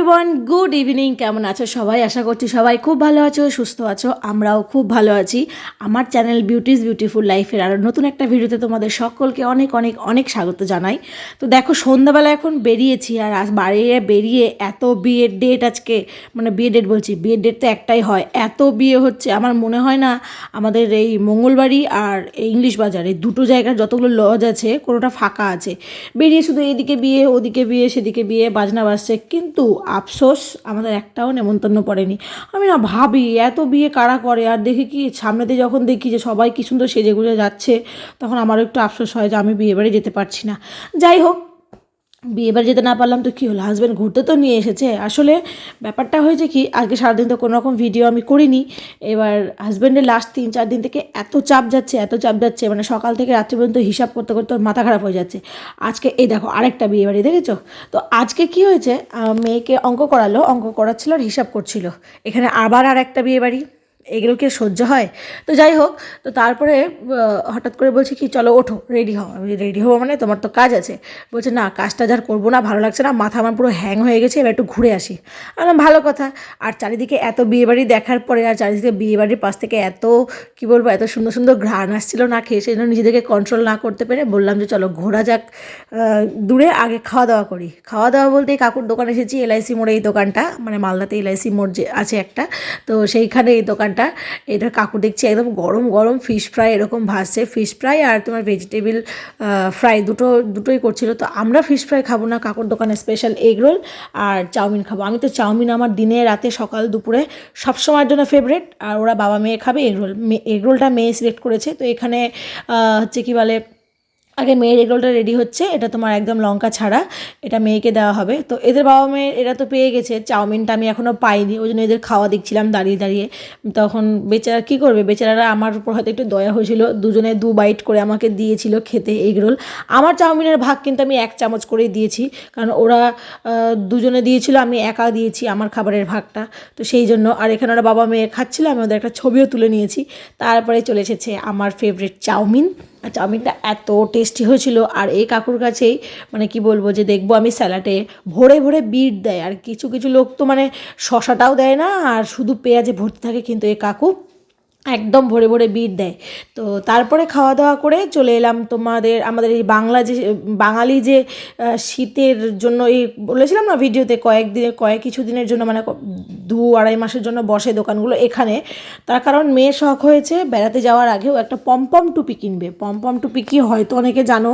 Everyone, good evening. কেমন আছো সবাই? আশা করছি সবাই খুব ভালো আছো, সুস্থ আছো। আমরাও খুব ভালো আছি। আমার চ্যানেল বিউটিজ বিউটিফুল লাইফের আরও নতুন একটা ভিডিওতে তোমাদের সকলকে অনেক অনেক অনেক স্বাগত জানাই। তো দেখো, সন্ধ্যাবেলা এখন বেরিয়েছি, আর আজ বেরিয়ে এত বিয়ের ডেট আজকে, মানে বিয়ের ডেট বলছি, বিয়ের ডেট তো একটাই হয়, এত বিয়ে হচ্ছে। আমার মনে হয় না আমাদের এই মঙ্গলবাড়ি আর ইংলিশ বাজার এই দুটো জায়গার যতগুলো লজ আছে কোনোটা ফাঁকা আছে। বেরিয়ে শুধু এদিকে বিয়ে, ওদিকে বিয়ে, সেদিকে বিয়ে, বাজনা বাজছে, কিন্তু আফসোস আমাদের একটাও নেমন্তন্ন পড়েনি। আমি না ভাবি এত বিয়ে কারা করে, আর দেখি কি সামনেতে যখন দেখি যে সবাই কী সুন্দর সেজে গুজে যাচ্ছে, তখন আমারও একটু আফসোস হয় যে আমি বিয়ে বাড়ি যেতে পারছি না। যাই হোক, বিয়েবার যেতে না পারলাম তো কী হলো, হাজব্যান্ড ঘুরতে তো নিয়ে এসেছে। আসলে ব্যাপারটা হয়েছে কি, আজকে সারাদিন তো কোনো রকম ভিডিও আমি করিনি। এবার হাজব্যান্ডের লাস্ট 3-4 দিন থেকে এত চাপ যাচ্ছে, মানে সকাল থেকে রাত্রি পর্যন্ত হিসাব করতে করতে ওর মাথা খারাপ হয়ে যাচ্ছে। আজকে এই দেখো আরেকটা বিয়ে বাড়ি, দেখেছো তো? আজকে কি হয়েছে, মেয়েকে অঙ্ক করাচ্ছিল আর হিসাব করছিল। এখানে আবার আর একটা বিয়ে বাড়ি, এগুলো কি সহ্য হয়? তো যাই হোক, তো তারপরে হঠাৎ করে বলছে কি চলো ওঠো, রেডি হও। আমি রেডি হবো মানে, তোমার তো কাজ আছে। বলছে না, কাজটা যার করবো না, ভালো লাগছে না, মাথা আমার পুরো হ্যাং হয়ে গেছে, এবার একটু ঘুরে আসি। আমার ভালো কথা। আর চারিদিকে এত বিয়েবাড়ি দেখার পরে, আর চারিদিকে বিয়েবাড়ির পাশ থেকে এত কী বলবো, এত সুন্দর সুন্দর ঘ্রাণ আসছিল না খেয়ে, সেই জন্য নিজেদেরকে কন্ট্রোল না করতে পেরে বললাম যে চলো ঘোরা যাক দূরে, আগে খাওয়া দাওয়া করি। খাওয়া দাওয়া বলতে কাকুর দোকানে এসেছি, এলআইসি মোড়ে এই দোকানটা, মানে মালদাতে এলআইসি মোড় যে আছে একটা, তো সেইখানে এই দোকানটা। এটা কাকু দেখছি একদম গরম গরম ফিশ ফ্রাই এরকম ভাজছে, ফিশ ফ্রাই আর তোমার ভেজিটেবিল ফ্রাই দুটোই করছিল। তো আমরা ফিশ ফ্রাই খাবো না, কাকুর দোকানে স্পেশাল এগ রোল আর চাউমিন খাবো। আমি তো চাউমিন আমার দিনে রাতে সকাল দুপুরে সবসময়ের জন্য ফেভারিট, আর ওরা বাবা মেয়ে খাবে এগ রোল। এগ রোলটা মেয়ে সিলেক্ট করেছে। তো এখানে হচ্ছে কি বলে, আগে মেয়ের এগরোলটা রেডি হচ্ছে, এটা তোমার একদম লঙ্কা ছাড়া, এটা মেয়েকে দেওয়া হবে। তো এদের বাবা মেয়ের এরা তো পেয়ে গেছে, চাউমিনটা আমি এখনও পাইনি, ওই জন্য এদের খাওয়া দেখছিলাম দাঁড়িয়ে দাঁড়িয়ে। তখন বেচারা কী করবে, বেচারারা আমার উপর হয়তো একটু দয়া হয়েছিল, দুজনে 2 বাইট করে আমাকে দিয়েছিল খেতে এগরোল। আমার চাউমিনের ভাগ কিন্তু আমি 1 চামচ করেই দিয়েছি, কারণ ওরা দুজনে দিয়েছিল, আমি একা দিয়েছি আমার খাবারের ভাগটা। তো সেই জন্য, আর এখানে ওরা বাবা মেয়ে খাচ্ছিল, আমি ওদের একটা ছবিও তুলে নিয়েছি। তারপরে চলে এসেছে আমার ফেভারিট চাউমিন। আর চাউমিনটা এত টেস্টি হয়েছিল। আর এই কাকুর কাছেই মানে কি বলবো, যে দেখবো আমি স্যালাডে ভরে ভরে বিট দেয়, আর কিছু কিছু লোক তো মানে শশাটাও দেয় না, আর শুধু পেঁয়াজে ভর্তি থাকে, কিন্তু এই কাকু একদম ভরে ভরে বিট দেয়। তো তারপরে খাওয়া দাওয়া করে চলে এলাম আমাদের এই বাঙালি যে শীতের জন্য, এই বলেছিলাম না ভিডিওতে, কিছুদিনের জন্য, মানে 2-2.5 মাসের জন্য বসে দোকানগুলো এখানে। তার কারণ মেয়ে শখ হয়েছে বেড়াতে যাওয়ার আগেও একটা পমপম টুপি কিনবে। পমপম টুপি কি হয়তো অনেকে জানো,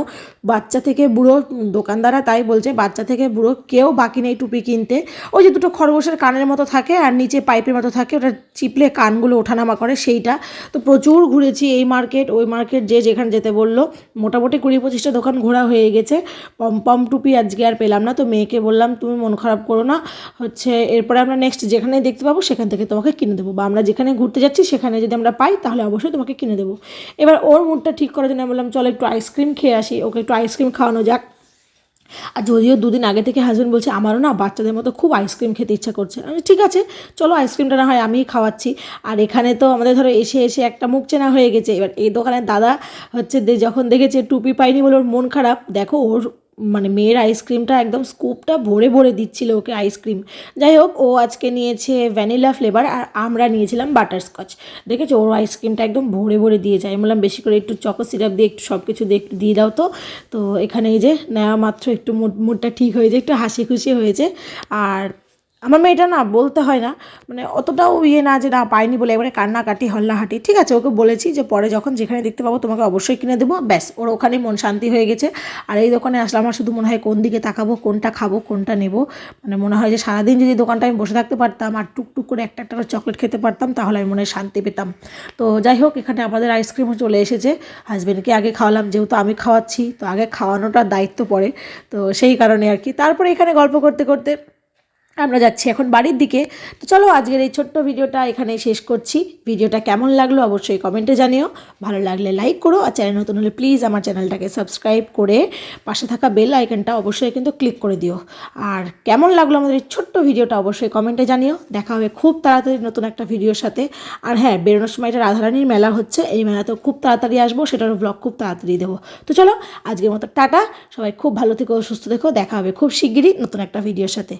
বাচ্চা থেকে বুড়ো, দোকানদাররা তাই বলছে, বাচ্চা থেকে বুড়ো কেউ বাকি নেই টুপি কিনতে। ওই যে দুটো খরগোশের কানের মতো থাকে আর নিচে পাইপের মতো থাকে, ওটা চিপলে কানগুলো ওঠানামা করে, সেইটা। তো প্রচুর ঘুরেছি, এই মার্কেট ওই মার্কেট, যে যেখানে যেতে বললো। মোটামুটি 20-25টা দোকান ঘোরা হয়ে গেছে। পমপম টুপি আজকে আর পেলাম না, তো মেয়েকে বললাম তুমি মন খারাপ করো না, হচ্ছে এরপরে আমরা নেক্সট যেখানে দেখতে পাবো সেখান থেকে তোমাকে কিনে দেবো, বা আমরা যেখানে ঘুরতে যাচ্ছি সেখানে যদি আমরা পাই তাহলে অবশ্যই তোমাকে কিনে দেবো। এবার ওর মুডটা ঠিক করার জন্য বললাম চলো একটু আইসক্রিম খেয়ে আসি, ওকে একটু আইসক্রিম খাওয়ানো যাক। আর যদিও 2 দিন আগে থেকে হাজব্যান্ড বলছে আমারও না বাচ্চাদের মতো খুব আইসক্রিম খেতে ইচ্ছা করছে। আমি ঠিক আছে চলো, আইসক্রিমটা না হয় আমিই খাওয়াচ্ছি। আর এখানে তো আমাদের ধরো এসে এসে একটা মুখ চেনা হয়ে গেছে। এবার এই দোকানের দাদা হচ্ছে যখন দেখেছে টুপি পাইনি বলে ওর মন খারাপ, দেখো ওর মানে মেয়ের আইসক্রিমটা একদম স্কুপটা ভরে ভরে দিচ্ছিল ওকে আইসক্রিম। যাই হোক, ও আজকে নিয়েছে ভ্যানিলা ফ্লেভার আর আমরা নিয়েছিলাম বাটারস্কচ। দেখেছো ওর আইসক্রিমটা একদম ভরে ভরে দিয়েছে। আমি বললাম বেশি করে একটু চকো সিরাপ দিয়ে একটু সব কিছু দিয়ে একটু দিয়ে দাও তো। তো এখানে এই যে নেওয়া মাত্র একটু মুডটা ঠিক হয়েছে, একটু হাসি খুশি হয়েছে। আর আমার মেয়েটা না বলতে হয় না, মানে অতটাও না যে না পাইনি বলে এবারে কান্নাকাটি হল্লাহাটি। ঠিক আছে, ওকে বলেছি যে পরে যখন যেখানে দেখতে পাবো তোমাকে অবশ্যই কিনে দেবো, ব্যাস ওর ওখানেই মন শান্তি হয়ে গেছে। আর এই দোকানে আসলে আমার শুধু মনে হয় কোন দিকে তাকাবো, কোনটা খাবো, কোনটা নেবো, মানে মনে হয় যে সারাদিন যদি দোকানটা আমি বসে থাকতে পারতাম আর টুকটুক করে একটা একটা করে চকলেট খেতে পারতাম, তাহলে আমি মনে হয় শান্তি পেতাম। তো যাই হোক, এখানে আমাদের আইসক্রিমও চলে এসেছে। হাজব্যান্ডকে আগে খাওয়ালাম, যেহেতু আমি খাওয়াচ্ছি তো আগে খাওয়ানোটার দায়িত্ব পড়ে, তো সেই কারণে আর কি। তারপরে এখানে গল্প করতে করতে আমরা যাচ্ছি এখন বাড়ির দিকে। তো চলো আজকের এই ছোট্ট ভিডিওটা এখানেই শেষ করছি। ভিডিওটা কেমন লাগলো অবশ্যই কমেন্টে জানিও, ভালো লাগলে লাইক করো, আর চ্যানেল নতুন হলে প্লিজ আমার চ্যানেলটাকে সাবস্ক্রাইব করে পাশে থাকা বেল আইকনটা অবশ্যই কিন্তু ক্লিক করে দিও। আর কেমন লাগলো আমাদের এই ছোট্ট ভিডিওটা অবশ্যই কমেন্টে জানিও। দেখা হবে খুব তাড়াতাড়ি নতুন একটা ভিডিওর সাথে। আর হ্যাঁ, বেরোনোর সময় এটা রাধারানীর মেলা হচ্ছে, এই মেলাতেও খুব তাড়াতাড়ি আসবো, সেটারও ব্লগ খুব তাড়াতাড়ি দেবো। তো চলো আজকের মতো টাটা, সবাই খুব ভালো থেকো, সুস্থ থেকো, দেখা হবে খুব শিগগিরই নতুন একটা ভিডিওর সাথে।